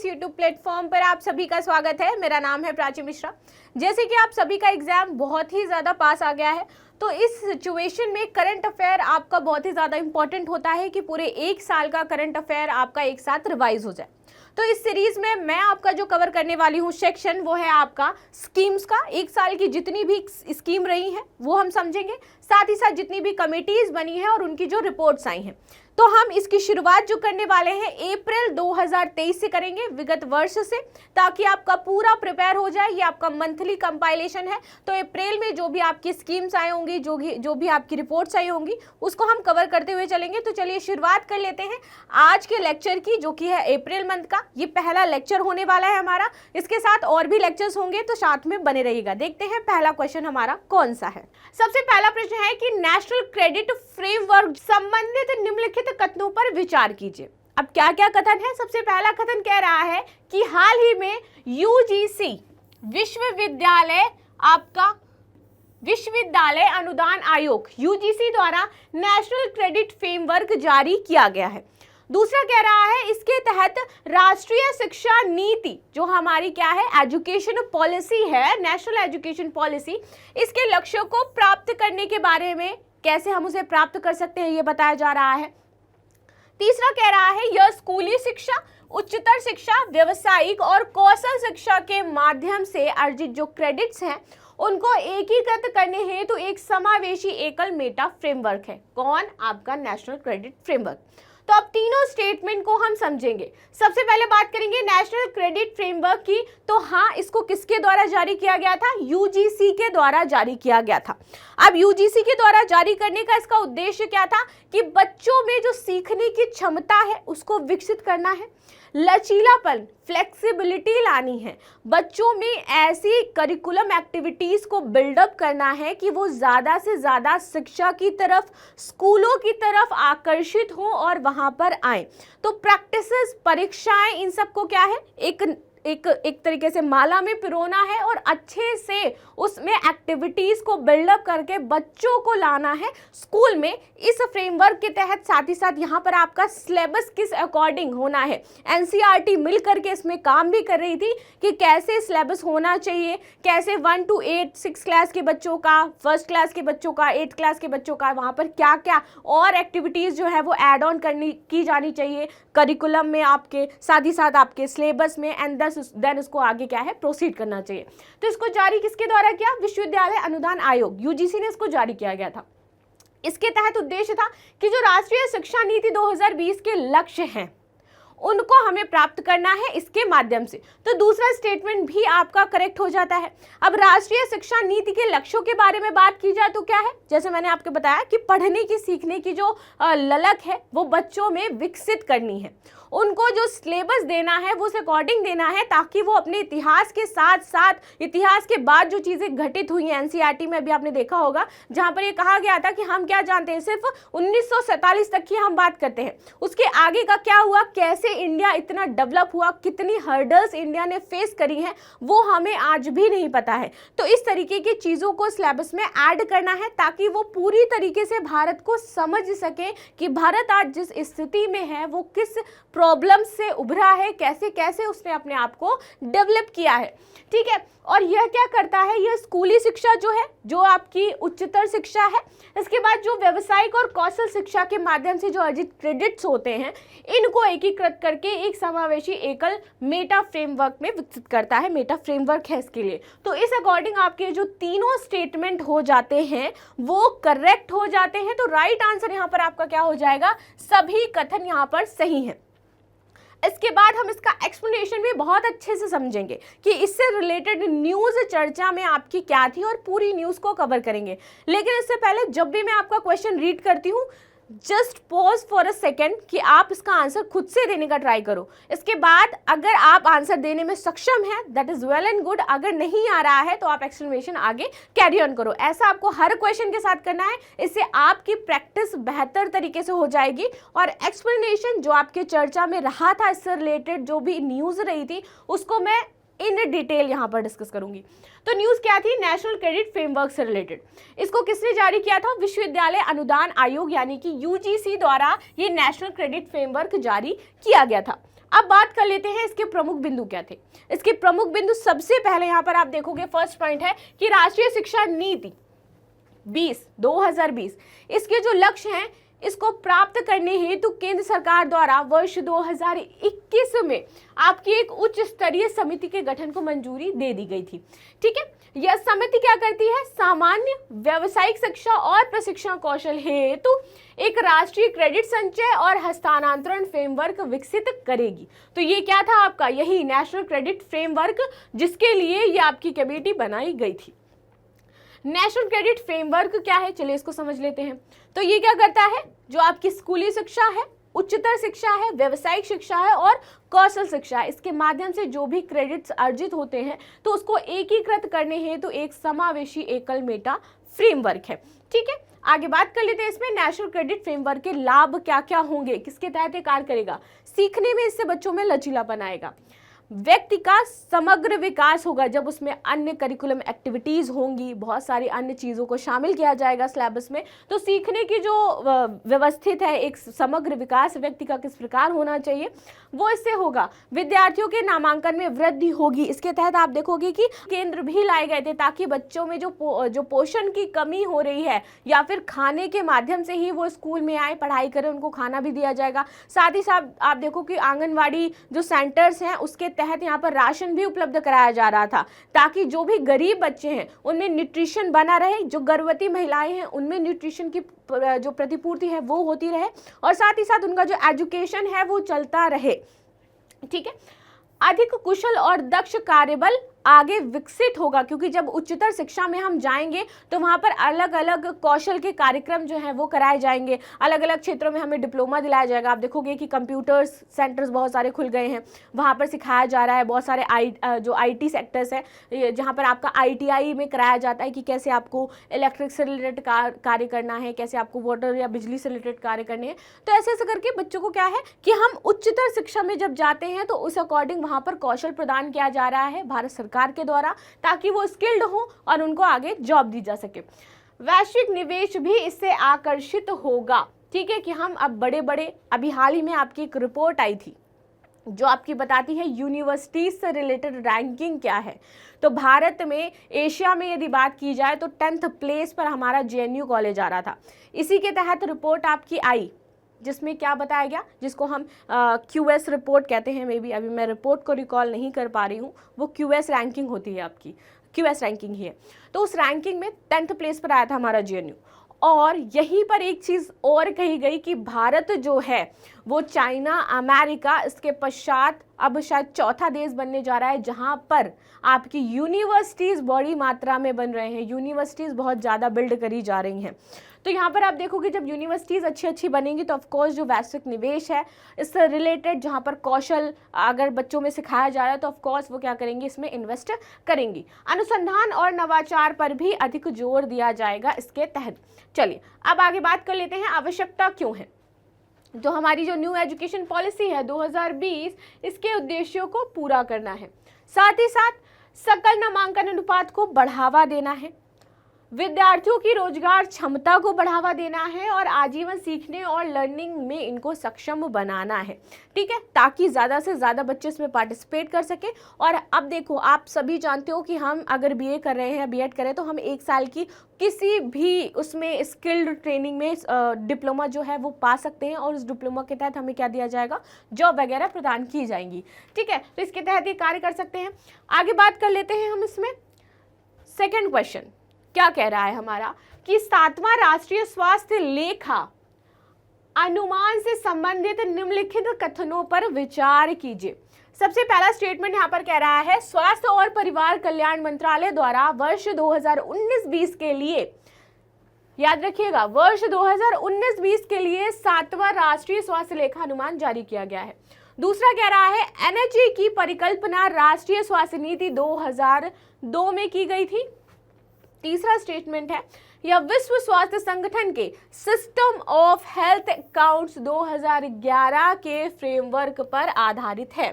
इस YouTube platform पर आप सभी का स्वागत है। मेरा नाम है प्राची मिश्रा। जैसे कि आप सभी का एग्जाम बहुत ही ज़्यादा पास आ गया है, तो इस सिचुएशन में करंट अफेयर आपका बहुत ही ज़्यादा इंपॉर्टेंट होता है कि पूरे एक साल का करंट अफेयर आपका एक साथ रिवाइज हो जाए। तो इस सीरीज में मैं आपका जो कवर करने वाली हूँ सेक्शन, वो है आपका स्कीम्स का। एक साल की जितनी भी स्कीम रही हैं वो हम समझेंगे, साथ ही साथ जितनी भी कमेटीज बनी है और उनकी जो रिपोर्ट्स आई हैं। तो हम इसकी शुरुआत जो करने वाले हैं अप्रैल 2023 से करेंगे, विगत वर्ष से, ताकि आपका पूरा प्रिपेयर हो जाए। ये आपका मंथली कंपाइलेशन है, तो अप्रैल में जो भी आपकी स्कीम्स आई होंगी, जो भी आपकी रिपोर्ट्स आई होंगी, उसको हम कवर करते हुए चलेंगे। तो चलिए शुरुआत कर लेते हैं आज के लेक्चर की, जो कि है अप्रैल मंथ का। ये पहला लेक्चर होने वाला है हमारा, इसके साथ और भी लेक्चर्स होंगे, तो साथ में बने रहिएगा। देखते हैं पहला क्वेश्चन हमारा कौन सा है। सबसे पहला प्रश्न है कि नेशनल क्रेडिट फ्रेमवर्क संबंधित निम्नलिखित कथनों पर विचार कीजिए। अब क्या क्या कथन है? सबसे पहला कथन कह रहा है कि हाल ही में यूजीसी विश्वविद्यालय अनुदान आयोग यूजीसी द्वारा नेशनल क्रेडिट फ्रेमवर्क जारी किया गया है। दूसरा कह रहा है इसके तहत राष्ट्रीय शिक्षा नीति, जो हमारी क्या है, एजुकेशन पॉलिसी है, नेशनल एजुकेशन पॉलिसी, इसके लक्ष्यों को प्राप्त करने के बारे में कैसे हम उसे प्राप्त कर सकते हैं ये बताया जा रहा है। तीसरा कह रहा है यह स्कूली शिक्षा, उच्चतर शिक्षा, व्यावसायिक और कौशल शिक्षा के माध्यम से अर्जित जो क्रेडिट्स हैं उनको एकीकृत करने हेतु एक समावेशी एकल मेटा फ्रेमवर्क है। कौन? आपका नेशनल क्रेडिट फ्रेमवर्क। तो अब तीनों स्टेटमेंट को हम समझेंगे। सबसे पहले बात करेंगे नेशनल क्रेडिट फ्रेमवर्क की। तो हाँ, इसको किसके द्वारा जारी किया गया था? यूजीसी के द्वारा जारी किया गया था। अब यूजीसी के द्वारा जारी करने का इसका उद्देश्य क्या था कि बच्चों में जो सीखने की क्षमता है उसको विकसित करना है, लचीलापन, फ्लेक्सिबिलिटी लानी है, बच्चों में ऐसी करिकुलम एक्टिविटीज को बिल्डअप करना है कि वो ज़्यादा से ज़्यादा शिक्षा की तरफ, स्कूलों की तरफ आकर्षित हो और वहाँ पर आए। तो प्रैक्टिसेस, परीक्षाएं, इन सबको क्या है, एक तरीके से माला में पिरोना है और अच्छे से उसमें एक्टिविटीज को बिल्डअप करके बच्चों को लाना है स्कूल में इस फ्रेमवर्क के तहत। साथ ही साथ यहाँ पर आपका सिलेबस किस अकॉर्डिंग होना है, एनसीईआरटी मिल करके इसमें काम भी कर रही थी कि कैसे सिलेबस होना चाहिए, कैसे 1 to 8 6 क्लास के बच्चों का, 1st क्लास के बच्चों का, 8th क्लास के बच्चों का, वहाँ पर क्या क्या और एक्टिविटीज़ जो है वो ऐड ऑन की जानी चाहिए करिकुलम में आपके, साथ ही साथ आपके सिलेबस में, एंड देन इसको आगे क्या है, प्रोसीड करना चाहिए। तो इसको जारी किसके द्वारा किया? विश्वविद्यालय अनुदान आयोग, यूजीसी ने इसको जारी किया गया था। इसके तहत उद्देश्य था कि जो राष्ट्रीय शिक्षा नीति 2020 के लक्ष्य हैं उनको हमें प्राप्त करना है इसके माध्यम से। तो दूसरा स्टेटमेंट भी आपका करेक्ट हो जाता है। अब राष्ट्रीय शिक्षा नीति के लक्ष्यों के बारे में बात की जाए तो क्या है, जैसे मैंने आपको बताया कि पढ़ने की, सीखने की जो ललक है वो बच्चों में विकसित करनी है। उनको जो सिलेबस देना है वो उस अकॉर्डिंग देना है ताकि वो अपने इतिहास के साथ साथ, इतिहास के बाद जो चीज़ें घटित हुई हैं एनसीईआरटी में, अभी आपने देखा होगा, जहाँ पर ये कहा गया था कि हम क्या जानते हैं, सिर्फ 1947 तक की हम बात करते हैं, उसके आगे का क्या हुआ, कैसे इंडिया इतना डेवलप हुआ, कितनी हर्डल्स इंडिया ने फेस करी हैं, वो हमें आज भी नहीं पता है। तो इस तरीके की चीज़ों को सिलेबस में ऐड करना है ताकि वो पूरी तरीके से भारत को समझ सके कि भारत आज जिस स्थिति में है वो किस प्रॉब्लम से उभरा है, कैसे कैसे उसने अपने आप को डेवलप किया है। ठीक है, और यह क्या करता है, यह स्कूली शिक्षा जो है, जो आपकी उच्चतर शिक्षा है, इसके बाद जो व्यावसायिक और कौशल शिक्षा के माध्यम से जो अर्जित क्रेडिट्स होते हैं, इनको एकीकृत करके एक समावेशी एकल मेटा फ्रेमवर्क में विकसित करता है। मेटा फ्रेमवर्क है इसके लिए। तो इस अकॉर्डिंग आपके जो तीनों स्टेटमेंट हो जाते हैं वो करेक्ट हो जाते हैं। तो राइट आंसर यहाँ पर आपका क्या हो जाएगा, सभी कथन यहाँ पर सही है। इसके बाद हम इसका एक्सप्लेनेशन भी बहुत अच्छे से समझेंगे कि इससे रिलेटेड न्यूज़ चर्चा में आपकी क्या थी और पूरी न्यूज़ को कवर करेंगे। लेकिन इससे पहले जब भी मैं आपका क्वेश्चन रीड करती हूँ, just pause for a second कि आप इसका आंसर खुद से देने का ट्राई करो। इसके बाद अगर आप आंसर देने में सक्षम हैं, that is well and good. अगर नहीं आ रहा है तो आप एक्सप्लेनेशन आगे कैरी ऑन करो। ऐसा आपको हर क्वेश्चन के साथ करना है, इससे आपकी प्रैक्टिस बेहतर तरीके से हो जाएगी और एक्सप्लेनेशन जो आपके चर्चा में रहा था, इससे रिलेटेड जो भी न्यूज़ रही थी, उसको मैं इन डिटेल यहाँ पर डिस्कस करूंगी। तो न्यूज़ क्या थी? नेशनल क्रेडिट फ्रेमवर्क से रिलेटेड। इसको किसने जारी किया था? विश्वविद्यालय अनुदान आयोग यानी कि यूजीसी द्वारा ये नेशनल क्रेडिट फ्रेमवर्क जारी किया गया था। अब बात कर लेते हैं इसके प्रमुख बिंदु क्या थे। इसके प्रमुख बिंदु सबसे पहले यहां पर आप देखोगे फर्स्ट पॉइंट है कि राष्ट्रीय शिक्षा नीति 2020 इसके जो लक्ष्य हैं इसको प्राप्त करने हेतु केंद्र सरकार द्वारा वर्ष 2021 में आपकी एक उच्च स्तरीय समिति के गठन को मंजूरी दे दी गई थी। ठीक है, यह समिति क्या करती है, सामान्य व्यावसायिक शिक्षा और प्रशिक्षण कौशल हेतु एक राष्ट्रीय क्रेडिट संचय और हस्तांतरण फ्रेमवर्क विकसित करेगी। तो ये क्या था आपका, यही नेशनल क्रेडिट फ्रेमवर्क, जिसके लिए ये आपकी कमेटी बनाई गई थी। नेशनल क्रेडिट फ्रेमवर्क क्या है, चलिए इसको समझ लेते हैं। तो ये क्या करता है, जो आपकी स्कूली शिक्षा है, उच्चतर शिक्षा है, व्यावसायिक शिक्षा है और कौशल शिक्षा है, इसके माध्यम से जो भी क्रेडिट्स अर्जित होते हैं तो उसको एकीकृत करने हेतु एक समावेशी एकल मेटा फ्रेमवर्क है। ठीक है, आगे बात कर लेते हैं इसमें नेशनल क्रेडिट फ्रेमवर्क के लाभ क्या क्या होंगे, किसके तहत ये कार्य करेगा। सीखने में इससे बच्चों में लचीलापन आएगा, व्यक्ति का समग्र विकास होगा, जब उसमें अन्य करिकुलम एक्टिविटीज होंगी, बहुत सारी अन्य चीज़ों को शामिल किया जाएगा सिलेबस में, तो सीखने की जो व्यवस्थित है एक समग्र विकास व्यक्ति का किस प्रकार होना चाहिए वो इससे होगा। विद्यार्थियों के नामांकन में वृद्धि होगी, इसके तहत आप देखोगे कि केंद्र भी लाए गए थे ताकि बच्चों में जो पोषण की कमी हो रही है या फिर खाने के माध्यम से ही वो स्कूल में आए, पढ़ाई करें, उनको खाना भी दिया जाएगा। साथ ही साथ आप देखो कि आंगनवाड़ी जो सेंटर्स हैं उसके तहत यहाँ पर राशन भी उपलब्ध कराया जा रहा था ताकि जो भी गरीब बच्चे हैं उनमें न्यूट्रिशन बना रहे, जो गर्भवती महिलाएं हैं उनमें न्यूट्रिशन की जो प्रतिपूर्ति है वो होती रहे और साथ ही साथ उनका जो एजुकेशन है वो चलता रहे। ठीक है, अधिक कुशल और दक्ष कार्यबल आगे विकसित होगा, क्योंकि जब उच्चतर शिक्षा में हम जाएंगे तो वहाँ पर अलग अलग कौशल के कार्यक्रम जो हैं वो कराए जाएंगे, अलग अलग क्षेत्रों में हमें डिप्लोमा दिलाया जाएगा। आप देखोगे कि कंप्यूटर्स सेंटर्स बहुत सारे खुल गए हैं, वहाँ पर सिखाया जा रहा है। बहुत सारे जो आईटी सेक्टर्स है जहाँ पर आपका आईटीआई में कराया जाता है कि कैसे आपको इलेक्ट्रिक से रिलेटेड कार्य करना है, कैसे आपको वाटर या बिजली से रिलेटेड कार्य करने हैं। तो ऐसे ऐसे करके बच्चों को क्या है कि हम उच्चतर शिक्षा में जब जाते हैं तो उस अकॉर्डिंग वहाँ पर कौशल प्रदान किया जा रहा है भारत सरकार के द्वारा, ताकि वो स्किल्ड हो और उनको आगे जॉब दी जा सके। वैश्विक निवेश भी इससे आकर्षित होगा। ठीक है, कि हम अब बड़े बड़े, अभी हाल ही में आपकी एक रिपोर्ट आई थी जो आपकी बताती है यूनिवर्सिटीज से रिलेटेड रैंकिंग क्या है। तो भारत में, एशिया में यदि बात की जाए तो 10th प्लेस पर हमारा JNU कॉलेज आ रहा था। इसी के तहत रिपोर्ट आपकी आई जिसमें क्या बताया गया, जिसको हम QS रिपोर्ट कहते हैं। मे बी अभी मैं रिपोर्ट को रिकॉल नहीं कर पा रही हूँ, वो QS रैंकिंग होती है, आपकी QS रैंकिंग ही है। तो उस रैंकिंग में 10th प्लेस पर आया था हमारा JNU। और यहीं पर एक चीज़ और कही गई कि भारत जो है वो चाइना, अमेरिका, इसके पश्चात अब शायद चौथा देश बनने जा रहा है जहां पर आपकी यूनिवर्सिटीज़ बड़ी मात्रा में बन रहे हैं, यूनिवर्सिटीज़ बहुत ज़्यादा बिल्ड करी जा रही हैं। तो यहाँ पर आप देखोगे जब यूनिवर्सिटीज़ अच्छी अच्छी बनेंगी तो ऑफकोर्स जो वैश्विक निवेश है इससे रिलेटेड, जहाँ पर कौशल अगर बच्चों में सिखाया जा रहा है तो ऑफकोर्स वो क्या करेंगे, इसमें इन्वेस्ट करेंगी। अनुसंधान और नवाचार पर भी अधिक जोर दिया जाएगा इसके तहत। चलिए अब आगे बात कर लेते हैं आवश्यकता क्यों है। जो हमारी जो न्यू एजुकेशन पॉलिसी है 2020, इसके उद्देश्यों को पूरा करना है, साथ ही साथ सकल नामांकन अनुपात को बढ़ावा देना है, विद्यार्थियों की रोजगार क्षमता को बढ़ावा देना है और आजीवन सीखने और लर्निंग में इनको सक्षम बनाना है। ठीक है, ताकि ज़्यादा से ज़्यादा बच्चे इसमें पार्टिसिपेट कर सके। और अब देखो, आप सभी जानते हो कि हम अगर BA कर रहे हैं, B.Ed कर रहे हैं तो हम 1 साल की किसी भी उसमें स्किल्ड ट्रेनिंग में डिप्लोमा जो है वो पा सकते हैं और उस डिप्लोमा के तहत हमें क्या दिया जाएगा, जॉब वगैरह प्रदान की जाएंगी। ठीक है, तो इसके तहत ये कार्य कर सकते हैं। आगे बात कर लेते हैं हम इसमें। सेकेंड क्वेश्चन क्या कह रहा है हमारा कि 7वां राष्ट्रीय स्वास्थ्य लेखा अनुमान से संबंधित निम्नलिखित कथनों पर विचार कीजिए। सबसे पहला स्टेटमेंट यहाँ पर कह रहा है, स्वास्थ्य और परिवार कल्याण मंत्रालय द्वारा वर्ष 2019-20 के लिए, याद रखिएगा, वर्ष 2019-20 के लिए 7वां राष्ट्रीय स्वास्थ्य लेखा अनुमान जारी किया गया है। दूसरा कह रहा है, NHA की परिकल्पना राष्ट्रीय स्वास्थ्य नीति 2002 में की गई थी। तीसरा स्टेटमेंट है, यह विश्व स्वास्थ्य संगठन के सिस्टम ऑफ हेल्थ अकाउंट्स 2011 के फ्रेमवर्क पर आधारित है।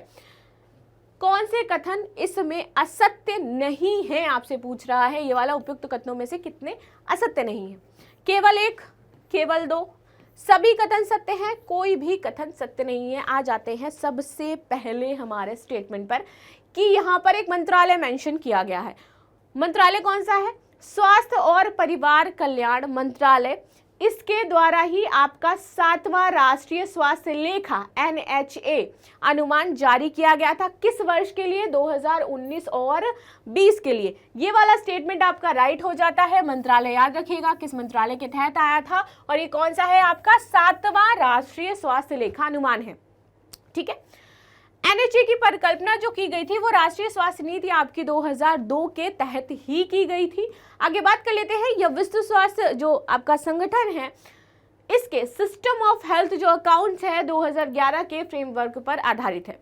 कौन से कथन इसमें असत्य नहीं है, आपसे पूछ रहा है। ये वाला उपयुक्त कथनों में से कितने असत्य नहीं है? केवल 1, केवल 2, सभी कथन सत्य हैं? कोई भी कथन सत्य नहीं है। आ जाते हैं सबसे पहले हमारे स्टेटमेंट पर कि यहाँ पर एक मंत्रालय मेंशन किया गया है। मंत्रालय कौन सा है? स्वास्थ्य और परिवार कल्याण मंत्रालय। इसके द्वारा ही आपका 7वां राष्ट्रीय स्वास्थ्य लेखा NHA अनुमान जारी किया गया था। किस वर्ष के लिए? 2019 और 20 के लिए। ये वाला स्टेटमेंट आपका राइट हो जाता है। मंत्रालय याद रखिएगा किस मंत्रालय के तहत आया था, और ये कौन सा है? आपका 7वां राष्ट्रीय स्वास्थ्य लेखा अनुमान है। ठीक है। NHA की परिकल्पना जो की गई थी वो राष्ट्रीय स्वास्थ्य नीति आपकी 2002 के तहत ही की गई थी। आगे बात कर लेते हैं। यह विश्व स्वास्थ्य जो आपका संगठन है, इसके सिस्टम ऑफ हेल्थ जो अकाउंट्स है 2011 के फ्रेमवर्क पर आधारित है।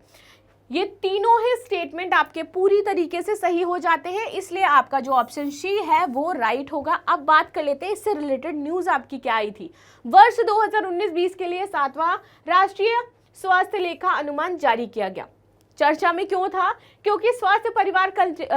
ये तीनों ही स्टेटमेंट आपके पूरी तरीके से सही हो जाते हैं, इसलिए आपका जो ऑप्शन सी है वो राइट होगा। अब बात कर लेते हैं इससे रिलेटेड न्यूज आपकी क्या आई थी। वर्ष 2019-20 के लिए 7वां राष्ट्रीय स्वास्थ्य लेखा अनुमान जारी किया गया। चर्चा में क्यों था? क्योंकि स्वास्थ्य परिवार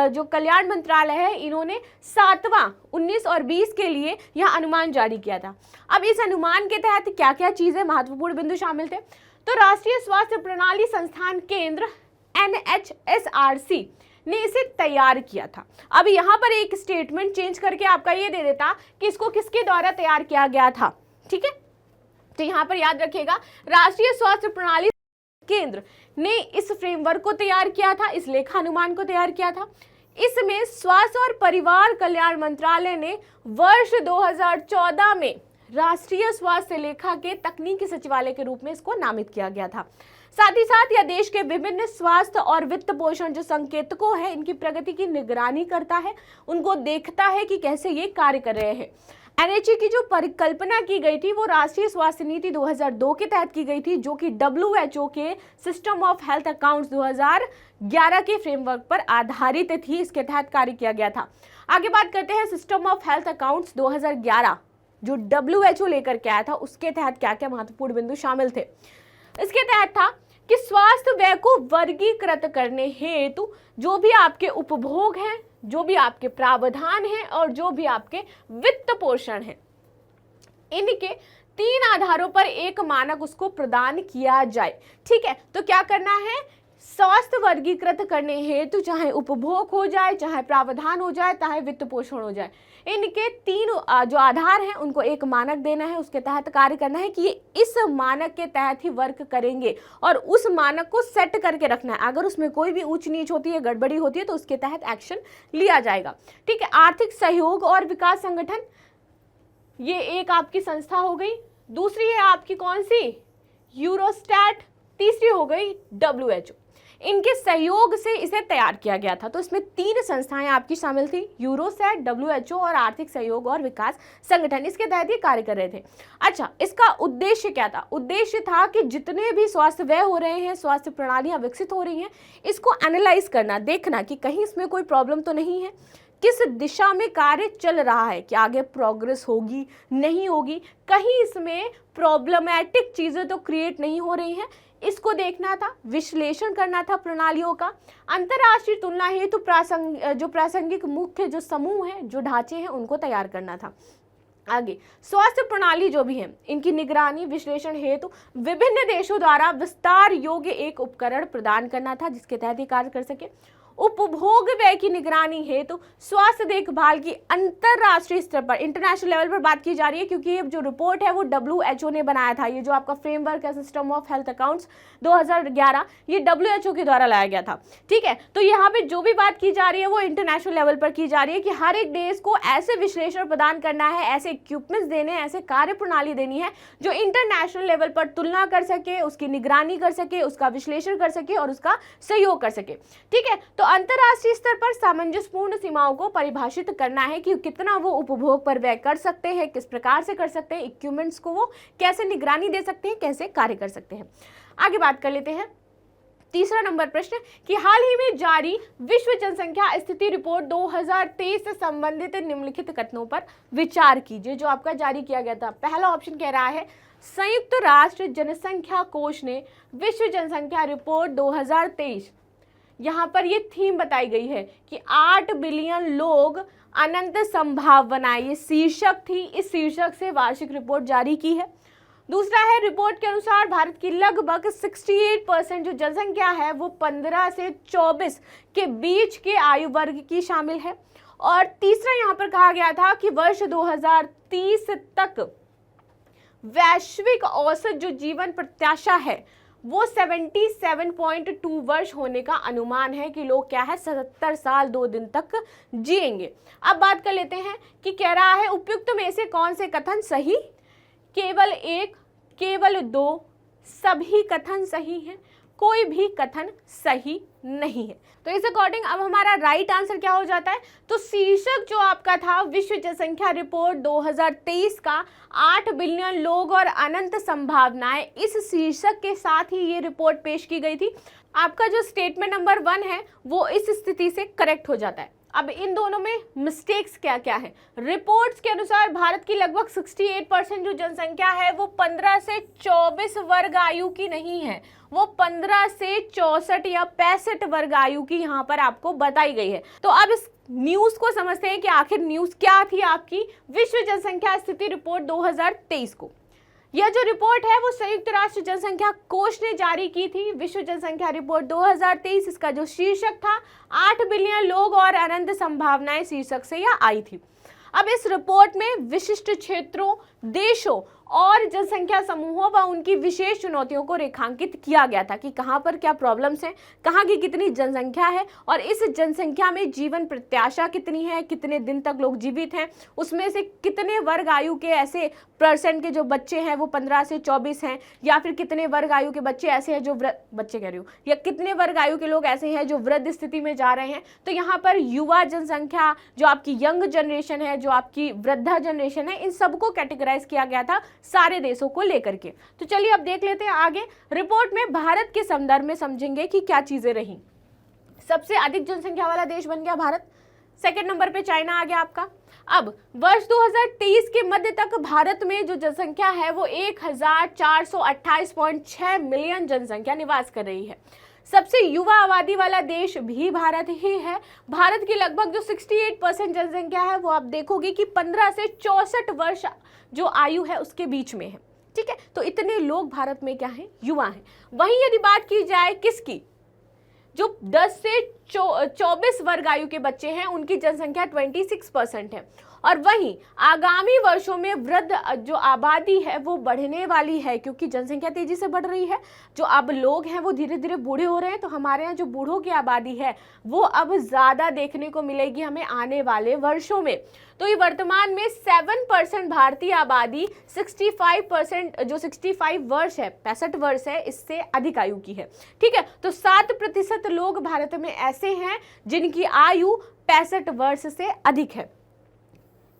जो कल्याण मंत्रालय है, इन्होंने 7वां 19 और 20 के लिए यह अनुमान जारी किया था। अब इस अनुमान के तहत क्या क्या चीजें महत्वपूर्ण बिंदु शामिल थे? तो राष्ट्रीय स्वास्थ्य प्रणाली संस्थान केंद्र NHSRC ने इसे तैयार किया था। अब यहाँ पर एक स्टेटमेंट चेंज करके आपका ये दे देता कि इसको किसके द्वारा तैयार किया गया था। ठीक है, तो यहाँ पर याद रखिएगा राष्ट्रीय स्वास्थ्य प्रणाली केंद्र ने इस फ्रेमवर्क को तैयार किया था, इस लेखानुमान को तैयार किया था। इसमें स्वास्थ्य और परिवार कल्याण मंत्रालय ने वर्ष 2014 में राष्ट्रीय स्वास्थ्य लेखा के तकनीकी सचिवालय के रूप में इसको नामित किया गया था। साथ ही साथ यह देश के विभिन्न स्वास्थ्य और वित्त पोषण जो संकेतकों है, इनकी प्रगति की निगरानी करता है, उनको देखता है कि कैसे ये कार्य कर रहे हैं। NHA की जो परिकल्पना की गई थी वो राष्ट्रीय स्वास्थ्य नीति 2002 के तहत की गई थी, जो कि WHO के सिस्टम ऑफ हेल्थ अकाउंट्स 2011 के फ्रेमवर्क पर आधारित थी। इसके तहत कार्य किया गया था। आगे बात करते हैं सिस्टम ऑफ हेल्थ अकाउंट्स 2011 जो WHO लेकर के आया था, उसके तहत क्या क्या महत्वपूर्ण बिंदु शामिल थे। इसके तहत था कि स्वास्थ्य व्यय को वर्गीकृत करने हेतु जो भी आपके उपभोग हैं, जो भी आपके प्रावधान हैं और जो भी आपके वित्त पोषण हैं, इनके 3 आधारों पर एक मानक उसको प्रदान किया जाए। ठीक है, तो क्या करना है? स्वास्थ्य वर्गीकृत करने हेतु चाहे उपभोग हो जाए, चाहे प्रावधान हो जाए, चाहे वित्त पोषण हो जाए, इनके 3 जो आधार हैं उनको एक मानक देना है, उसके तहत कार्य करना है कि ये इस मानक के तहत ही वर्क करेंगे और उस मानक को सेट करके रखना है। अगर उसमें कोई भी ऊंच नीच होती है, गड़बड़ी होती है, तो उसके तहत एक्शन लिया जाएगा। ठीक है, आर्थिक सहयोग और विकास संगठन, ये एक आपकी संस्था हो गई। दूसरी है आपकी कौन सी? यूरोस्टैट। तीसरी हो गई WHO। इनके सहयोग से इसे तैयार किया गया था। तो इसमें 3 संस्थाएं आपकी शामिल थी, यूरोसैट, WHO और आर्थिक सहयोग और विकास संगठन। इसके तहत ये कार्य कर रहे थे। अच्छा, इसका उद्देश्य क्या था? उद्देश्य था कि जितने भी स्वास्थ्य व्यय हो रहे हैं, स्वास्थ्य प्रणालियां विकसित हो रही हैं, इसको एनालाइज करना, देखना कि कहीं इसमें कोई प्रॉब्लम तो नहीं है, किस दिशा में कार्य चल रहा है, कि आगे प्रोग्रेस होगी नहीं होगी, कहीं इसमें प्रॉब्लमैटिक चीजें तो क्रिएट नहीं हो रही हैं, इसको देखना था, विश्लेषण करना था प्रणालियों का। अंतर्राष्ट्रीय तुलना हेतु प्रासंगिक मुख्य जो समूह है, जो ढांचे हैं, उनको तैयार करना था। आगे स्वास्थ्य प्रणाली जो भी है, इनकी निगरानी विश्लेषण हेतु विभिन्न देशों द्वारा विस्तार योग्य एक उपकरण प्रदान करना था, जिसके तहत ही कार्य कर सके। उपभोग व्यय की निगरानी हेतु स्वास्थ्य देखभाल की अंतरराष्ट्रीय स्तर पर, इंटरनेशनल लेवल पर बात की जा रही है, क्योंकि ये जो रिपोर्ट है वो WHO ने बनाया था। ये जो आपका फ्रेमवर्क है सिस्टम ऑफ हेल्थ अकाउंट्स 2011, ये WHO के द्वारा लाया गया था। ठीक है, तो यहाँ पे जो भी बात की जा रही है वो इंटरनेशनल लेवल पर की जा रही है कि हर एक देश को ऐसे विश्लेषण प्रदान करना है, ऐसे इक्विपमेंट्स देने, ऐसे कार्य प्रणाली देनी है जो इंटरनेशनल लेवल पर तुलना कर सके, उसकी निगरानी कर सके, उसका विश्लेषण कर सके और उसका सहयोग कर सके। ठीक है, तो अंतरराष्ट्रीय स्तर पर सामंजस्यपूर्ण सीमाओं को परिभाषित करना है कि कितना वो उपभोग पर व्यय कर सकते हैं, किस प्रकार से कर सकते हैं, इक्विपमेंट्स को वो कैसे निगरानी दे सकते हैं, कैसे कार्य कर सकते हैं। आगे बात कर लेते हैं। तीसरा नंबर प्रश्न कि हाल ही में जारी विश्व जनसंख्या स्थिति रिपोर्ट 2023 से संबंधित निम्नलिखित कथनों पर विचार कीजिए, जो आपका जारी किया गया था। पहला ऑप्शन कह रहा है संयुक्त राष्ट्र जनसंख्या कोष ने विश्व जनसंख्या रिपोर्ट 2023, यहाँ पर ये थीम बताई गई है कि 8 बिलियन लोग अनंत संभावनाएं, ये शीर्षक थी। इस शीर्षक से वार्षिक रिपोर्ट जारी की है। दूसरा है, रिपोर्ट के अनुसार भारत की लगभग 68% जो जनसंख्या है वो 15 से 24 के बीच के आयु वर्ग की शामिल है। और तीसरा यहाँ पर कहा गया था कि वर्ष 2030 तक वैश्विक औसत जो जीवन प्रत्याशा है वो 77.2 वर्ष होने का अनुमान है कि लोग क्या है 77 साल 2 दिन तक जिएंगे। अब बात कर लेते हैं कि कह रहा है उपयुक्त में से कौन से कथन सही, केवल एक, केवल दो, सभी कथन सही हैं, कोई भी कथन सही नहीं है। तो इस अकॉर्डिंग अब हमारा राइट आंसर क्या हो जाता है, तो शीर्षक जो आपका था विश्व जनसंख्या रिपोर्ट 2023 का 8 बिलियन लोग और अनंत संभावनाएं, इस शीर्षक के साथ ही ये रिपोर्ट पेश की गई थी। आपका जो स्टेटमेंट नंबर 1 है वो इस स्थिति से करेक्ट हो जाता है। अब इन दोनों में मिस्टेक्स क्या क्या है। रिपोर्ट्स के अनुसार भारत की लगभग 68% जो जनसंख्या है वो 15 से 24 वर्ग आयु की नहीं है, वो 15 से 64 या 65 वर्ग आयु की यहाँ पर आपको बताई गई है। तो अब इस न्यूज को समझते हैं कि आखिर न्यूज क्या थी आपकी विश्व जनसंख्या स्थिति रिपोर्ट 2023 को। यह जो रिपोर्ट है वो संयुक्त राष्ट्र जनसंख्या कोष ने जारी की थी, विश्व जनसंख्या रिपोर्ट 2023। इसका जो शीर्षक था 8 बिलियन लोग और अनंत संभावनाएं शीर्षक से यह आई थी। अब इस रिपोर्ट में विशिष्ट क्षेत्रों, देशों और जनसंख्या समूहों व उनकी विशेष चुनौतियों को रेखांकित किया गया था कि कहां पर क्या प्रॉब्लम्स हैं, कहां की कितनी जनसंख्या है और इस जनसंख्या में जीवन प्रत्याशा कितनी है, कितने दिन तक लोग जीवित हैं, उसमें से कितने वर्ग आयु के ऐसे परसेंट के जो बच्चे हैं वो 15 से 24 हैं, या फिर कितने वर्ग आयु के बच्चे ऐसे हैं जो बच्चे कह रही हूँ, या कितने वर्ग आयु के लोग ऐसे हैं जो वृद्ध स्थिति में जा रहे हैं। तो यहाँ पर युवा जनसंख्या, जो आपकी यंग जनरेशन है, जो आपकी वृद्धा जनरेशन है, इन सबको कैटेगराइज किया गया था सारे देशों को लेकर के। तो चलिए अब देख लेते हैं आगे। रिपोर्ट में भारत के संदर्भ में समझेंगे कि क्या चीजें रही। सबसे अधिक जनसंख्या वाला देश बन गया भारत, सेकंड नंबर पे चाइना आ गया आपका। अब वर्ष 2023 के मध्य तक भारत में जो जनसंख्या है वो 1428.6 मिलियन जनसंख्या निवास कर रही है। सबसे युवा आबादी वाला देश भी भारत ही है। भारत की लगभग जो 68% जनसंख्या है वो आप देखोगे कि 15 से 64 वर्ष जो आयु है उसके बीच में है। ठीक है, तो इतने लोग भारत में क्या हैं, युवा हैं। वहीं यदि बात की जाए किसकी, जो 10 से 24 वर्ग आयु के बच्चे हैं उनकी जनसंख्या 26% है। और वहीं आगामी वर्षों में वृद्ध जो आबादी है वो बढ़ने वाली है, क्योंकि जनसंख्या तेजी से बढ़ रही है। जो अब लोग हैं वो धीरे धीरे बूढ़े हो रहे हैं, तो हमारे यहाँ जो बूढ़ों की आबादी है वो अब ज़्यादा देखने को मिलेगी हमें आने वाले वर्षों में। तो ये वर्तमान में 7% भारतीय आबादी 65% जो 65 वर्ष है, 65 वर्ष है, इससे अधिक आयु की है। ठीक है, तो 7% लोग भारत में ऐसे हैं जिनकी आयु 65 वर्ष से अधिक है।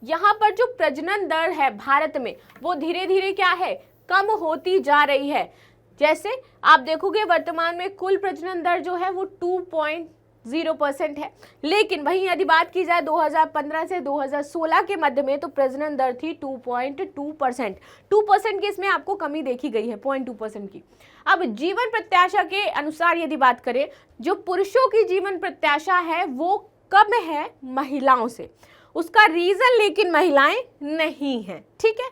यहाँ पर जो प्रजनन दर है भारत में वो धीरे धीरे क्या है, कम होती जा रही है। जैसे आप देखोगे वर्तमान में कुल प्रजनन दर जो है वो 2.0% है, लेकिन वहीं यदि बात की जाए 2015 से 2016 के मध्य में तो प्रजनन दर थी 2.2%। 2% की इसमें आपको कमी देखी गई है, 0.2% की। अब जीवन प्रत्याशा के अनुसार यदि बात करें, जो पुरुषों की जीवन प्रत्याशा है वो कम है महिलाओं से, उसका रीजन लेकिन महिलाएं नहीं हैं। ठीक है,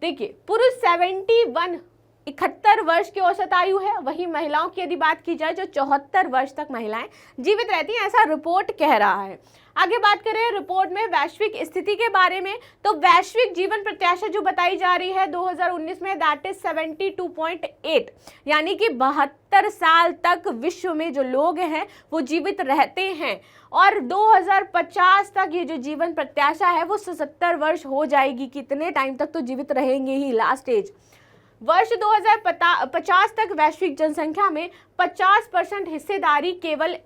देखिए पुरुष 71 वर्ष की औसत आयु है, वही महिलाओं की यदि बात की जाए जो 74 वर्ष तक महिलाएं जीवित रहती हैं, ऐसा रिपोर्ट कह रहा है। आगे बात करें रिपोर्ट में वैश्विक स्थिति के बारे में, तो वैश्विक जीवन प्रत्याशा जो बताई जा रही है 2019 में दैट इज 72.8, यानी कि 72 साल तक विश्व में जो लोग हैं वो जीवित रहते हैं। और 2050 तक ये जो जीवन प्रत्याशा है वो 77 वर्ष हो जाएगी। कितने टाइम तक तो जीवित रहेंगे ही, लास्ट एज। वर्ष 2050 तक वैश्विक जनसंख्या में 50% हिस्सेदारी केवल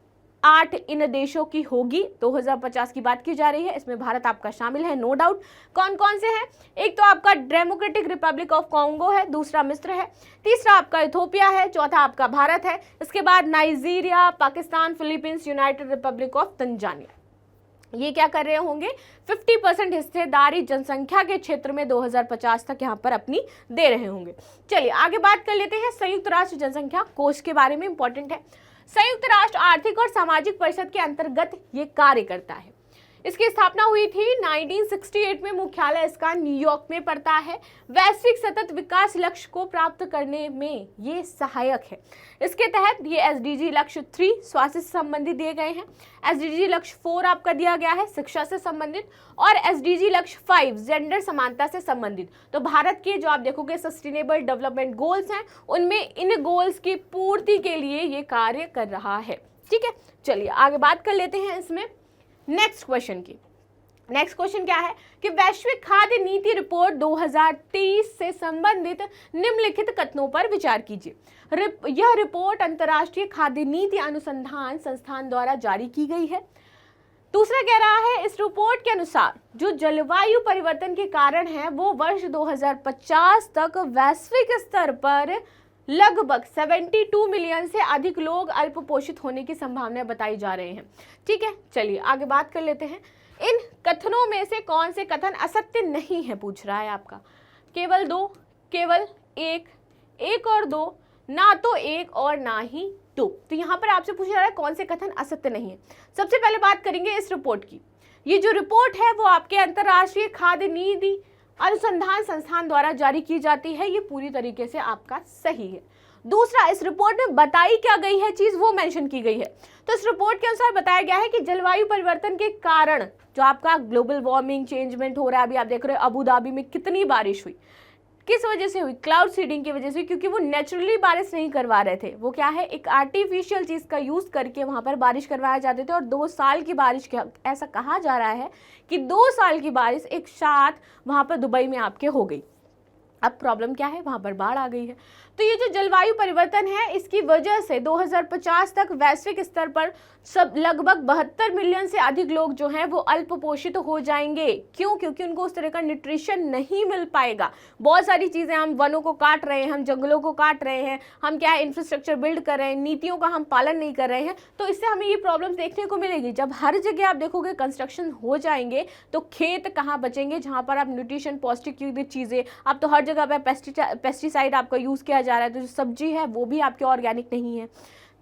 8 इन देशों की होगी। 2050 की बात की जा रही है, इसमें भारत आपका शामिल है, नो डाउट। कौन कौन से हैं? एक तो आपका डेमोक्रेटिक रिपब्लिक ऑफ कॉन्गो है, दूसरा मिस्र है, तीसरा आपका इथोपिया है, चौथा आपका भारत है, इसके बाद Nigeria, Pakistan, Philippines, United Republic of Tanzania. ये क्या कर रहे होंगे, 50% हिस्सेदारी जनसंख्या के क्षेत्र में 2050 तक यहाँ पर अपनी दे रहे होंगे। चलिए आगे बात कर लेते हैं संयुक्त राष्ट्र जनसंख्या कोष के बारे में। इंपॉर्टेंट है, संयुक्त राष्ट्र आर्थिक और सामाजिक परिषद के अंतर्गत ये कार्य करता है। इसकी स्थापना हुई थी 1968 में, मुख्यालय इसका न्यूयॉर्क में पड़ता है। वैश्विक सतत विकास लक्ष्य को प्राप्त करने में ये सहायक है। इसके तहत ये एसडीजी लक्ष्य 3 स्वास्थ्य से संबंधित दिए गए हैं, एसडीजी लक्ष्य 4 आपका दिया गया है शिक्षा से संबंधित, और एसडीजी लक्ष्य 5 जेंडर समानता से संबंधित। तो भारत के जो आप देखोगे सस्टेनेबल डेवलपमेंट गोल्स हैं, उनमें इन गोल्स की पूर्ति के लिए ये कार्य कर रहा है। ठीक है, चलिए आगे बात कर लेते हैं इसमें नेक्स्ट क्वेश्चन की। नेक्स्ट क्वेश्चन क्या है कि वैश्विक खाद्य नीति रिपोर्ट 2023 से संबंधित निम्नलिखित कथनों पर विचार कीजिए। यह रिपोर्ट अंतर्राष्ट्रीय खाद्य नीति अनुसंधान संस्थान द्वारा जारी की गई है। दूसरा कह रहा है इस रिपोर्ट के अनुसार जो जलवायु परिवर्तन के कारण है वो वर्ष 2050 तक वैश्विक स्तर पर लगभग 72 मिलियन से अधिक लोग अल्पपोषित होने की संभावना बताई जा रहे हैं। ठीक है, चलिए आगे बात कर लेते हैं। इन कथनों में से कौन से कथन असत्य नहीं है, पूछ रहा है आपका। केवल 2, केवल 1, 1 और 2, ना तो 1 और ना ही 2। तो यहाँ पर आपसे पूछ रहा है कौन से कथन असत्य नहीं है। सबसे पहले बात करेंगे इस रिपोर्ट की। ये जो रिपोर्ट है वो आपके अंतर्राष्ट्रीय खाद्य नीति अनुसंधान संस्थान द्वारा जारी की जाती है, ये पूरी तरीके से आपका सही है। दूसरा, इस रिपोर्ट में बताई क्या गई है चीज वो मेंशन की गई है। तो इस रिपोर्ट के अनुसार बताया गया है कि जलवायु परिवर्तन के कारण जो आपका ग्लोबल वार्मिंग चेंजमेंट हो रहा है, अभी आप देख रहे हो अबू धाबी में कितनी बारिश हुई, किस वजह से हुई? क्लाउड सीडिंग की वजह से, क्योंकि वो नेचुरली बारिश नहीं करवा रहे थे, वो क्या है एक आर्टिफिशियल चीज का यूज करके वहां पर बारिश करवाया जाते थे। और 2 साल की बारिश, ऐसा कहा जा रहा है कि 2 साल की बारिश एक साथ वहां पर दुबई में आपके हो गई। अब प्रॉब्लम क्या है, वहां पर बाढ़ आ गई है। तो ये जो जलवायु परिवर्तन है इसकी वजह से 2050 तक वैश्विक स्तर पर सब लगभग 72 मिलियन से अधिक लोग जो हैं वो अल्पपोषित हो जाएंगे। क्यों? क्योंकि उनको उस तरह का न्यूट्रिशन नहीं मिल पाएगा। बहुत सारी चीजें, हम वनों को काट रहे हैं, हम जंगलों को काट रहे हैं, हम क्या है इंफ्रास्ट्रक्चर बिल्ड कर रहे हैं, नीतियों का हम पालन नहीं कर रहे हैं, तो इससे हमें ये प्रॉब्लम्स देखने को मिलेगी। जब हर जगह आप देखोगे कंस्ट्रक्शन हो जाएंगे तो खेत कहाँ बचेंगे जहाँ पर आप न्यूट्रिशन पौष्टिक चीजें, आप तो हर जगह पर पेस्टिसाइड आपका यूज किया जा रहा है, तो जो सब्जी है वो भी आपके ऑर्गेनिक नहीं है।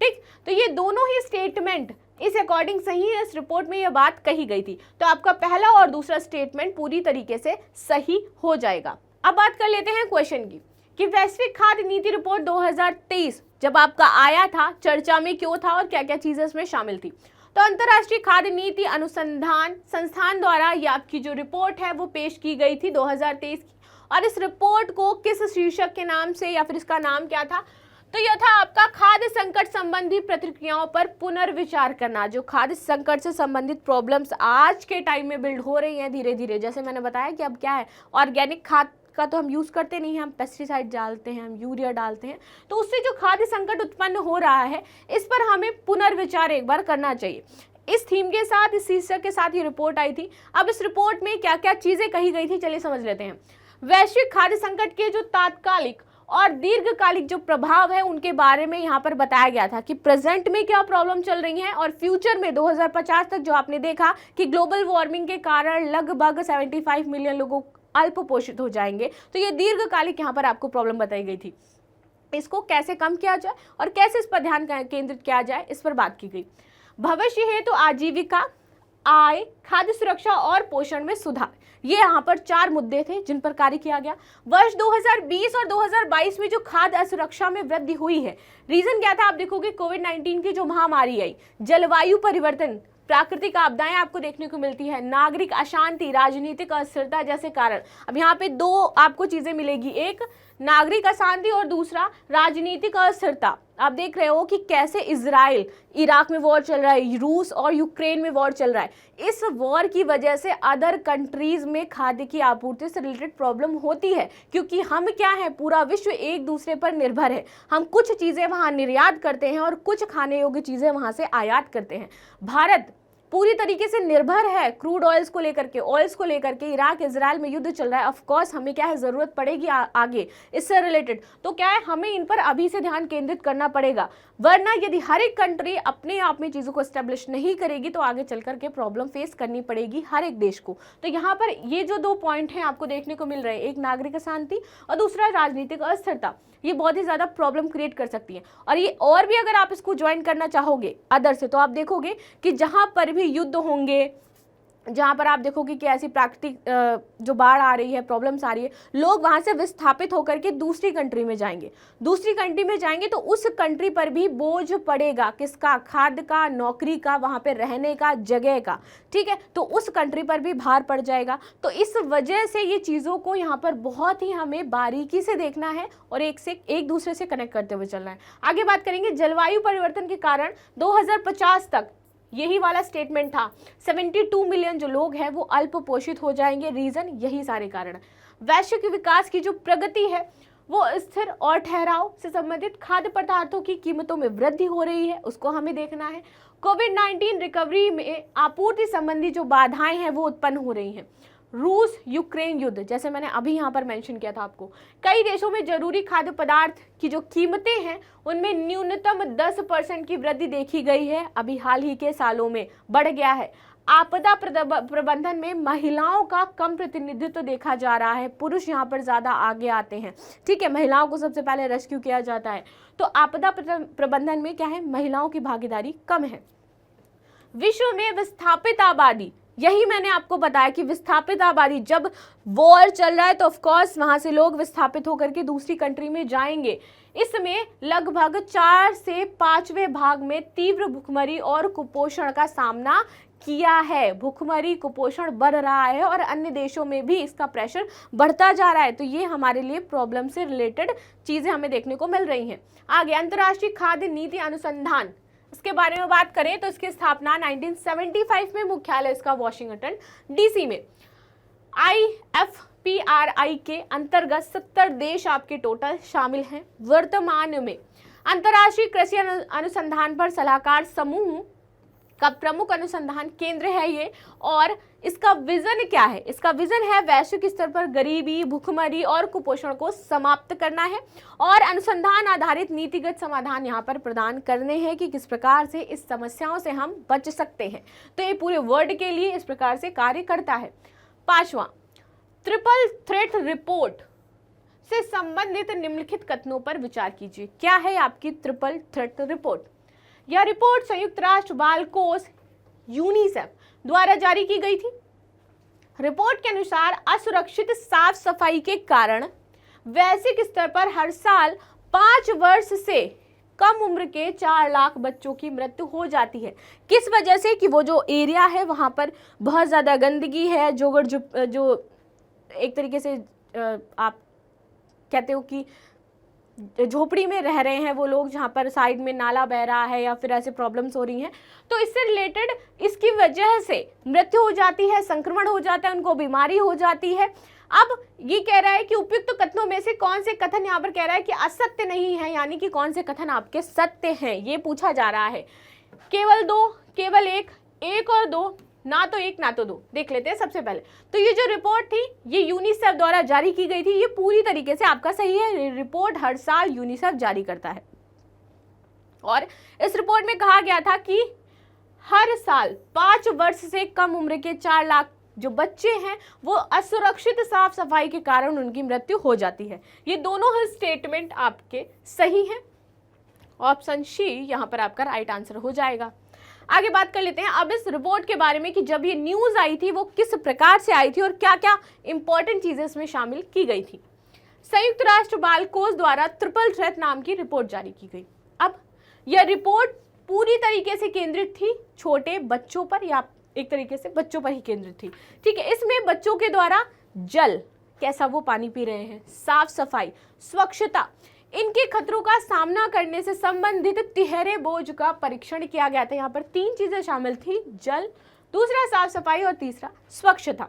ठीक, तो ये दोनों ही स्टेटमेंट इस अकॉर्डिंग सही है। इस रिपोर्ट में ये बात कही गई थी, तो आपका पहला और दूसरा स्टेटमेंट पूरी तरीके से सही हो जाएगा। अब बात कर लेते हैं क्वेश्चन की कि वैश्विक खाद्य नीति रिपोर्ट 2023 जब आपका आया था, चर्चा में क्यों था और क्या क्या चीजें इसमें शामिल थी। तो अंतर्राष्ट्रीय खाद्य नीति अनुसंधान संस्थान द्वारा ये आपकी जो रिपोर्ट है वो पेश की गई थी 2023 की। और इस रिपोर्ट को किस शीर्षक के नाम से, या फिर इसका नाम क्या था, तो यह था आपका खाद्य संकट संबंधी प्रतिक्रियाओं पर पुनर्विचार करना। जो खाद्य संकट से संबंधित प्रॉब्लम्स आज के टाइम में बिल्ड हो रही हैं धीरे धीरे, जैसे मैंने बताया कि अब क्या है ऑर्गेनिक खाद का तो हम यूज करते नहीं हैं, हम पेस्टिसाइड डालते हैं, हम यूरिया डालते हैं, तो उससे जो खाद्य संकट उत्पन्न हो रहा है इस पर हमें पुनर्विचार एक बार करना चाहिए। इस थीम के साथ, इस शीर्षक के साथ ये रिपोर्ट आई थी। अब इस रिपोर्ट में क्या क्या चीजें कही गई थी चलिए समझ लेते हैं। वैश्विक खाद्य संकट के जो तात्कालिक और दीर्घकालिक जो प्रभाव है उनके बारे में यहाँ पर बताया गया था कि प्रेजेंट में क्या प्रॉब्लम चल रही है और फ्यूचर में 2050 तक जो आपने देखा कि ग्लोबल वार्मिंग के कारण लगभग 75 मिलियन लोगों अल्पपोषित हो जाएंगे। तो ये दीर्घकालिक यहाँ पर आपको प्रॉब्लम बताई गई थी। इसको कैसे कम किया जाए और कैसे इस पर ध्यान केंद्रित किया जाए, इस पर बात की गई। भविष्य है तो आजीविका, आय, खाद्य सुरक्षा और पोषण में सुधार, ये यहाँ पर 4 मुद्दे थे जिन पर कार्य किया गया। वर्ष 2020 और 2022 में जो खाद्य असुरक्षा में वृद्धि हुई है, रीजन क्या था? आप देखोगे कोविड-19 की जो महामारी आई, जलवायु परिवर्तन, प्राकृतिक आपदाएं आपको देखने को मिलती है, नागरिक अशांति, राजनीतिक अस्थिरता जैसे कारण। अब यहाँ पे 2 आपको चीजें मिलेगी, एक नागरिक अशांति और दूसरा राजनीतिक अस्थिरता। आप देख रहे हो कि कैसे इजराइल, इराक में वॉर चल रहा है, रूस और यूक्रेन में वॉर चल रहा है। इस वॉर की वजह से अदर कंट्रीज में खाद्य की आपूर्ति से रिलेटेड प्रॉब्लम होती है, क्योंकि हम क्या है, पूरा विश्व एक दूसरे पर निर्भर है। हम कुछ चीजें वहां निर्यात करते हैं और कुछ खाने योग्य चीजें वहां से आयात करते हैं। भारत पूरी तरीके से निर्भर है क्रूड ऑयल्स को लेकर के, ऑयल्स को लेकर के। इराक इजराइल में युद्ध चल रहा है, ऑफ कोर्स हमें क्या है जरूरत पड़ेगी आगे इससे रिलेटेड, तो क्या है हमें इन पर अभी से ध्यान केंद्रित करना पड़ेगा। वरना यदि हर एक कंट्री अपने आप में चीजों को एस्टेब्लिश नहीं करेगी तो आगे चल करके प्रॉब्लम फेस करनी पड़ेगी हर एक देश को। तो यहाँ पर ये जो 2 पॉइंट हैं आपको देखने को मिल रहे हैं, एक नागरिक अशांति और दूसरा राजनीतिक अस्थिरता, ये बहुत ही ज्यादा प्रॉब्लम क्रिएट कर सकती है। और ये और भी अगर आप इसको ज्वाइन करना चाहोगे अदर से, तो आप देखोगे कि जहां पर भी युद्ध होंगे, जहाँ पर आप देखोगे कि ऐसी प्राकृतिक जो बाढ़ आ रही है, प्रॉब्लम्स आ रही है, लोग वहाँ से विस्थापित होकर के दूसरी कंट्री में जाएंगे। दूसरी कंट्री में जाएंगे तो उस कंट्री पर भी बोझ पड़ेगा, किसका? खाद्य का, नौकरी का, वहाँ पे रहने का, जगह का, ठीक है। तो उस कंट्री पर भी भार पड़ जाएगा। तो इस वजह से ये चीज़ों को यहाँ पर बहुत ही हमें बारीकी से देखना है और एक दूसरे से कनेक्ट करते हुए चलना है। आगे बात करेंगे जलवायु परिवर्तन के कारण 2050 तक यही वाला स्टेटमेंट था, 72 मिलियन जो लोग हैं वो अल्प पोषित हो जाएंगे। रीजन यही सारे कारण। वैश्विक विकास की जो प्रगति है वो स्थिर और ठहराव से संबंधित खाद्य पदार्थों की कीमतों में वृद्धि हो रही है, उसको हमें देखना है। कोविड-19 रिकवरी में आपूर्ति संबंधी जो बाधाएं हैं वो उत्पन्न हो रही हैं। रूस यूक्रेन युद्ध, जैसे मैंने अभी यहाँ पर मेंशन किया था आपको, कई देशों में जरूरी खाद्य पदार्थ की जो कीमतें हैं उनमें न्यूनतम 10% की वृद्धि देखी गई है, अभी हाल ही के सालों में बढ़ गया है। आपदा प्रबंधन में महिलाओं का कम प्रतिनिधित्व देखा जा रहा है, पुरुष यहाँ पर ज्यादा आगे आते हैं, ठीक है। महिलाओं को सबसे पहले रेस्क्यू किया जाता है। तो आपदा प्रबंधन में क्या है, महिलाओं की भागीदारी कम है। विश्व में विस्थापित आबादी, यही मैंने आपको बताया कि विस्थापित आबादी, जब वॉर चल रहा है तो ऑफ कोर्स वहां से लोग विस्थापित होकर के दूसरी कंट्री में जाएंगे। इसमें लगभग 4 से 5वें भाग में तीव्र भुखमरी और कुपोषण का सामना किया है। भुखमरी, कुपोषण बढ़ रहा है और अन्य देशों में भी इसका प्रेशर बढ़ता जा रहा है। तो ये हमारे लिए प्रॉब्लम से रिलेटेड चीजें हमें देखने को मिल रही हैं। आगे अंतर्राष्ट्रीय खाद्य नीति अनुसंधान, इसके बारे में बात करें तो इसकी स्थापना 1975 में, मुख्यालय इसका वॉशिंगटन डीसी में। IFPRI के अंतर्गत 70 देश आपके टोटल शामिल हैं। वर्तमान में अंतर्राष्ट्रीय कृषि अनुसंधान पर सलाहकार समूह का प्रमुख अनुसंधान केंद्र है ये। और इसका विजन क्या है? इसका विजन है वैश्विक स्तर पर गरीबी, भुखमरी और कुपोषण को समाप्त करना है और अनुसंधान आधारित नीतिगत समाधान यहाँ पर प्रदान करने हैं कि किस प्रकार से इस समस्याओं से हम बच सकते हैं। तो ये पूरे वर्ल्ड के लिए इस प्रकार से कार्य करता है। 5वां, ट्रिपल थ्रेट रिपोर्ट से संबंधित निम्नलिखित कथनों पर विचार कीजिए। क्या है आपकी ट्रिपल थ्रेट रिपोर्ट? यह रिपोर्ट संयुक्त राष्ट्र बाल कोष यूनिसेफ द्वारा जारी की गई थी। रिपोर्ट के अनुसार असुरक्षित साफ सफाई के कारण वैश्विक स्तर पर हर साल 5 वर्ष से कम उम्र के 4 लाख बच्चों की मृत्यु हो जाती है। किस वजह से? कि वो जो एरिया है वहां पर बहुत ज्यादा गंदगी है, जो एक तरीके से आप कहते हो कि झोपड़ी में रह रहे हैं वो लोग, जहाँ पर साइड में नाला बह रहा है या फिर ऐसे प्रॉब्लम्स हो रही हैं। तो इससे रिलेटेड इसकी वजह से मृत्यु हो जाती है, संक्रमण हो जाता है, उनको बीमारी हो जाती है। अब ये कह रहा है कि उपयुक्त कथनों में से कौन से कथन यहाँ पर कह रहा है कि असत्य नहीं है, यानी कि कौन से कथन आपके सत्य हैं, ये पूछा जा रहा है। केवल 2, केवल 1 और 2, ना तो 1 ना तो 2। देख लेते हैं सबसे पहले। तो ये जो रिपोर्ट थी ये यूनिसेफ द्वारा जारी की गई थी, ये पूरी तरीके से आपका सही है। रिपोर्ट हर साल यूनिसेफ जारी करता है और इस रिपोर्ट में कहा गया था कि हर साल 5 वर्ष से कम उम्र के 4 लाख जो बच्चे हैं वो असुरक्षित साफ सफाई के कारण उनकी मृत्यु हो जाती है। ये दोनों ही स्टेटमेंट आपके सही हैं। ऑप्शन सी यहाँ पर आपका राइट आंसर हो जाएगा। आगे बात कर लेते हैं अब इस रिपोर्ट के बारे में कि जब ये न्यूज आई थी वो किस प्रकार से आई थी और क्या क्या इंपॉर्टेंट चीजें इसमें शामिल की गई थी। संयुक्त राष्ट्र बाल कोष द्वारा ट्रिपल थ्रेट नाम की रिपोर्ट जारी की गई। अब यह रिपोर्ट पूरी तरीके से केंद्रित थी छोटे बच्चों पर, या एक तरीके से बच्चों पर ही केंद्रित थी, ठीक है। इसमें बच्चों के द्वारा जल, कैसा वो पानी पी रहे हैं, साफ सफाई, स्वच्छता, इनके खतरों का सामना करने से संबंधित तिहरे बोझ का परीक्षण किया गया था। यहाँ पर 3 चीजें शामिल थी, जल, दूसरा साफ सफाई और तीसरा स्वच्छता,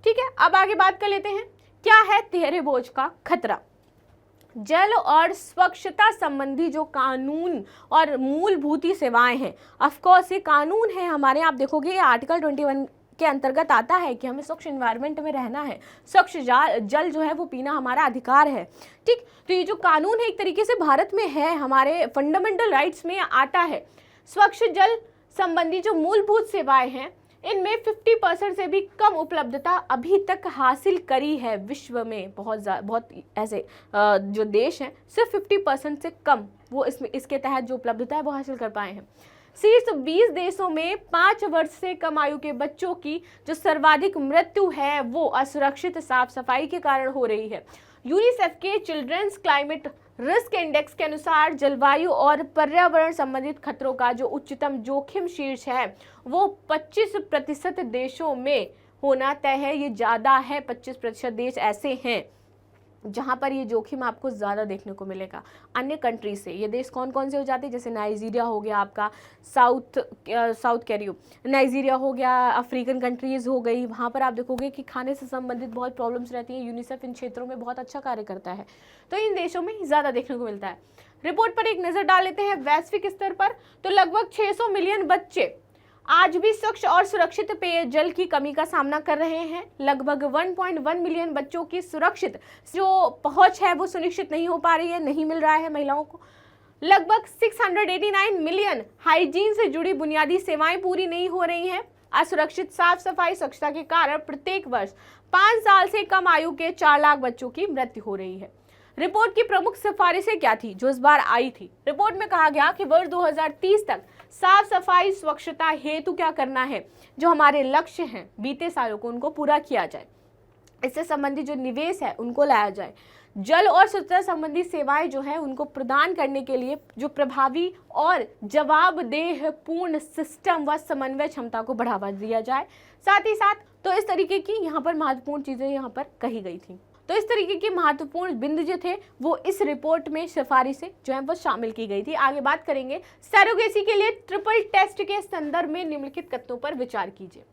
ठीक है। अब आगे बात कर लेते हैं क्या है तिहरे बोझ का खतरा। जल और स्वच्छता संबंधी जो कानून और मूलभूत सेवाएं हैं, ऑफकोर्स ये कानून है हमारे, आप देखोगे आर्टिकल 21 के अंतर्गत आता है कि हमें स्वच्छ एनवायरनमेंट में रहना है, स्वच्छ जल जो है वो पीना हमारा अधिकार है, ठीक। तो ये जो कानून है एक तरीके से भारत में है, हमारे फंडामेंटल राइट्स में आता है। स्वच्छ जल संबंधी जो मूलभूत सेवाएं हैं इनमें 50% से भी कम उपलब्धता अभी तक हासिल करी है विश्व में। बहुत ऐसे जो देश हैं सिर्फ 50% से कम वो इसके तहत जो उपलब्धता है वो हासिल कर पाए हैं। शीर्ष 20 देशों में 5 वर्ष से कम आयु के बच्चों की जो सर्वाधिक मृत्यु है वो असुरक्षित साफ सफाई के कारण हो रही है। यूनिसेफ के चिल्ड्रंस क्लाइमेट रिस्क इंडेक्स के अनुसार जलवायु और पर्यावरण संबंधित खतरों का जो उच्चतम जोखिम शीर्ष है वो 25% देशों में होना तय है। ये ज़्यादा है, 25% देश ऐसे हैं जहां पर ये जोखिम आपको ज़्यादा देखने को मिलेगा अन्य कंट्री से। ये देश कौन कौन से हो जाते हैं, जैसे नाइजीरिया हो गया आपका, नाइजीरिया हो गया, अफ्रीकन कंट्रीज़ हो गई। वहाँ पर आप देखोगे कि खाने से संबंधित बहुत प्रॉब्लम्स रहती हैं। यूनिसेफ इन क्षेत्रों में बहुत अच्छा कार्य करता है, तो इन देशों में ज़्यादा देखने को मिलता है। रिपोर्ट पर एक नज़र डाल लेते हैं वैश्विक स्तर पर, तो लगभग 600 मिलियन बच्चे आज भी स्वच्छ और सुरक्षित पेयजल की कमी का सामना कर रहे हैं। लगभग 1.1 मिलियन बच्चों की सुरक्षित जो पहुंच है वो सुनिश्चित नहीं हो पा रही है, नहीं मिल रहा है महिलाओं को। लगभग 689 मिलियन हाइजीन से जुड़ी बुनियादी सेवाएं पूरी नहीं हो रही हैं। असुरक्षित साफ सफाई स्वच्छता के कारण प्रत्येक वर्ष 5 साल से कम आयु के 4 लाख बच्चों की मृत्यु हो रही है। रिपोर्ट की प्रमुख सिफारिशें क्या थी जो इस बार आई थी? रिपोर्ट में कहा गया कि वर्ष 2030 तक साफ सफाई स्वच्छता हेतु क्या करना है, जो हमारे लक्ष्य हैं बीते सालों को उनको पूरा किया जाए। इससे संबंधित जो निवेश है उनको लाया जाए। जल और स्वच्छता संबंधी सेवाएं जो है उनको प्रदान करने के लिए जो प्रभावी और जवाबदेह पूर्ण सिस्टम व समन्वय क्षमता को बढ़ावा दिया जाए। साथ ही साथ तो इस तरीके की यहाँ पर महत्वपूर्ण चीजें यहाँ पर कही गई थी। तो इस तरीके की महत्वपूर्ण बिंदु जो थे वो इस रिपोर्ट में सिफारिशें जो है वो शामिल की गई थी। आगे बात करेंगे सरोगेसी के लिए ट्रिपल टेस्ट के संदर्भ में निम्नलिखित कथनों पर विचार कीजिए।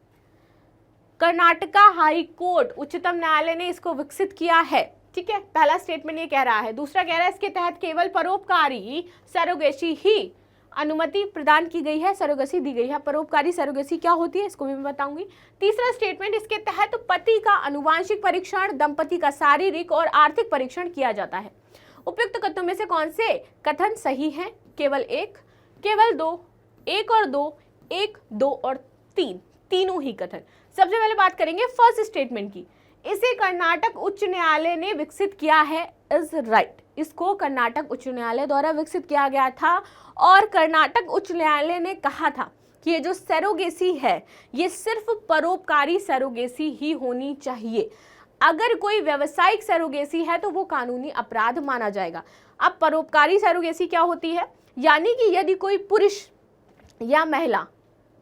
कर्नाटका हाई कोर्ट उच्चतम न्यायालय ने इसको विकसित किया है। ठीक है, पहला स्टेटमेंट ये कह रहा है। दूसरा कह रहा है इसके तहत केवल परोपकारी सरोगेसी ही अनुमति प्रदान की गई है, सरोगेसी दी गई है। परोपकारी सरोगेसी क्या होती है इसको भी मैं बताऊंगी। तीसरा स्टेटमेंट, इसके तहत पति का आनुवांशिक परीक्षण, दंपति का शारीरिक और आर्थिक परीक्षण किया जाता है। उपयुक्त कथनों में से कौन से कथन सही हैं? केवल एक, केवल दो, एक और दो, एक, दो और तीन, तीनों ही कथन। सबसे पहले बात करेंगे फर्स्ट स्टेटमेंट की। इसे कर्नाटक उच्च न्यायालय ने विकसित किया है, इज राइट। इसको कर्नाटक उच्च न्यायालय द्वारा विकसित किया गया था और कर्नाटक उच्च न्यायालय ने कहा था कि ये जो सरोगेसी है ये सिर्फ परोपकारी सरोगेसी ही होनी चाहिए। अगर कोई व्यावसायिक सरोगेसी है तो वो कानूनी अपराध माना जाएगा। अब परोपकारी सरोगेसी क्या होती है, यानी कि यदि कोई पुरुष या महिला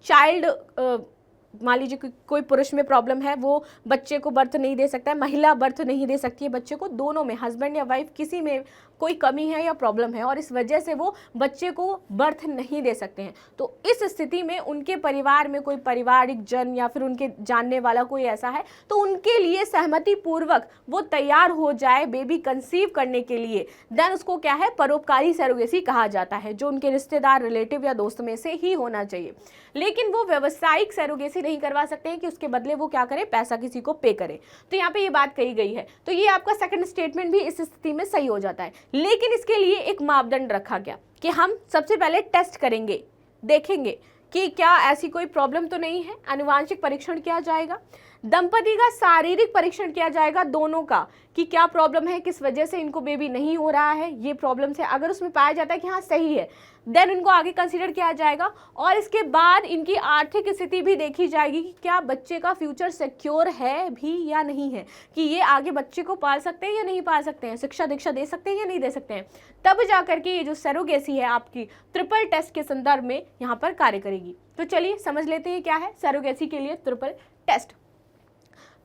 चाइल्ड मान लीजिए कोई पुरुष में प्रॉब्लम है, वो बच्चे को बर्थ नहीं दे सकता है, महिला बर्थ नहीं दे सकती है बच्चे को, दोनों में हस्बैंड या वाइफ किसी में कोई कमी है या प्रॉब्लम है और इस वजह से वो बच्चे को बर्थ नहीं दे सकते हैं, तो इस स्थिति में उनके परिवार में कोई पारिवारिक जन या फिर उनके जानने वाला कोई ऐसा है तो उनके लिए सहमति पूर्वक वो तैयार हो जाए बेबी कंसीव करने के लिए, देन उसको क्या है, परोपकारी सरोगेसी कहा जाता है, जो उनके रिश्तेदार रिलेटिव या दोस्त में से ही होना चाहिए। लेकिन वो व्यावसायिक सरोगेसी नहीं करवा सकते हैं कि उसके बदले वो क्या करे, पैसा किसी को पे करे। तो यहाँ पे ये बात कही गई है, तो ये आपका सेकंड स्टेटमेंट भी इस स्थिति में सही हो जाता है। लेकिन इसके लिए एक मापदंड रखा गया कि हम सबसे पहले टेस्ट करेंगे, देखेंगे कि क्या ऐसी कोई प्रॉब्लम तो नहीं है, आनुवांशिक परीक्षण किया जाएगा, दंपति का शारीरिक परीक्षण किया जाएगा, दोनों का, कि क्या प्रॉब्लम है, किस वजह से इनको बेबी नहीं हो रहा है, ये प्रॉब्लम से अगर उसमें पाया जाता है कि हाँ सही है, देन इनको आगे कंसीडर किया जाएगा। और इसके बाद इनकी आर्थिक स्थिति भी देखी जाएगी कि क्या बच्चे का फ्यूचर सिक्योर है भी या नहीं है, कि ये आगे बच्चे को पाल सकते हैं या नहीं पाल सकते हैं, शिक्षा दीक्षा दे सकते हैं या नहीं दे सकते हैं। तब जाकर के ये जो सरोगेसी है आपकी ट्रिपल टेस्ट के संदर्भ में यहाँ पर कार्य करेगी। तो चलिए समझ लेते हैं क्या है सरोगेसी के लिए ट्रिपल टेस्ट।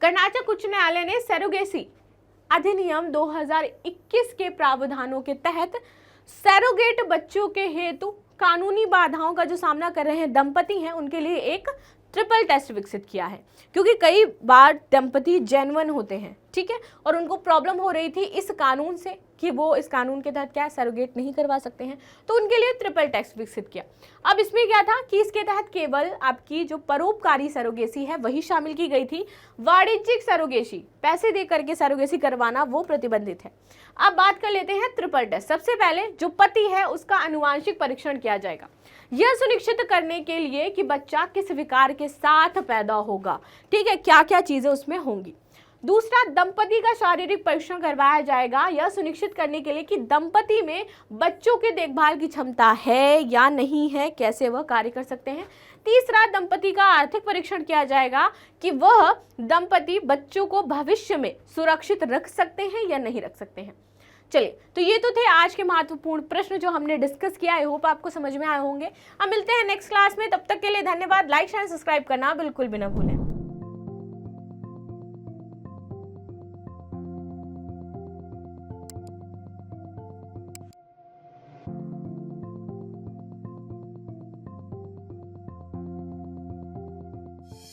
कर्नाटक उच्च न्यायालय ने सरोगेसी अधिनियम 2021 के प्रावधानों के तहत सरोगेट बच्चों के हेतु कानूनी बाधाओं का जो सामना कर रहे हैं दंपति हैं उनके लिए एक ट्रिपल टेस्ट विकसित किया है, क्योंकि कई बार दंपति जेन्युइन होते हैं, ठीक है, और उनको प्रॉब्लम हो रही थी इस कानून से कि वो इस कानून के तहत क्या सरोगेट नहीं करवा सकते हैं, तो उनके लिए ट्रिपल टेस्ट विकसित किया। अब इसमें क्या था कि इसके तहत केवल आपकी जो परोपकारी सरोगेसी है वही शामिल की गई थी, वाणिज्यिक सरोगेसी, पैसे दे करके सरोगेसी करवाना वो प्रतिबंधित है। अब बात कर लेते हैं ट्रिपल टेस्ट। सबसे पहले जो पति है उसका आनुवांशिक परीक्षण किया जाएगा, यह सुनिश्चित करने के लिए कि बच्चा किस विकार के साथ पैदा होगा, ठीक है, क्या क्या चीजें उसमें होंगी। दूसरा, दंपति का शारीरिक परीक्षण करवाया जाएगा यह सुनिश्चित करने के लिए कि दंपति में बच्चों के देखभाल की क्षमता है या नहीं है, कैसे वह कार्य कर सकते हैं। तीसरा, दंपति का आर्थिक परीक्षण किया जाएगा कि वह दंपति बच्चों को भविष्य में सुरक्षित रख सकते हैं या नहीं रख सकते हैं। चलिए, तो ये तो थे आज के महत्वपूर्ण प्रश्न जो हमने डिस्कस किया। आई होप आपको समझ में आए होंगे। अब मिलते हैं नेक्स्ट क्लास में, तब तक के लिए धन्यवाद। लाइक शेयर सब्सक्राइब करना बिल्कुल भी ना भूलें।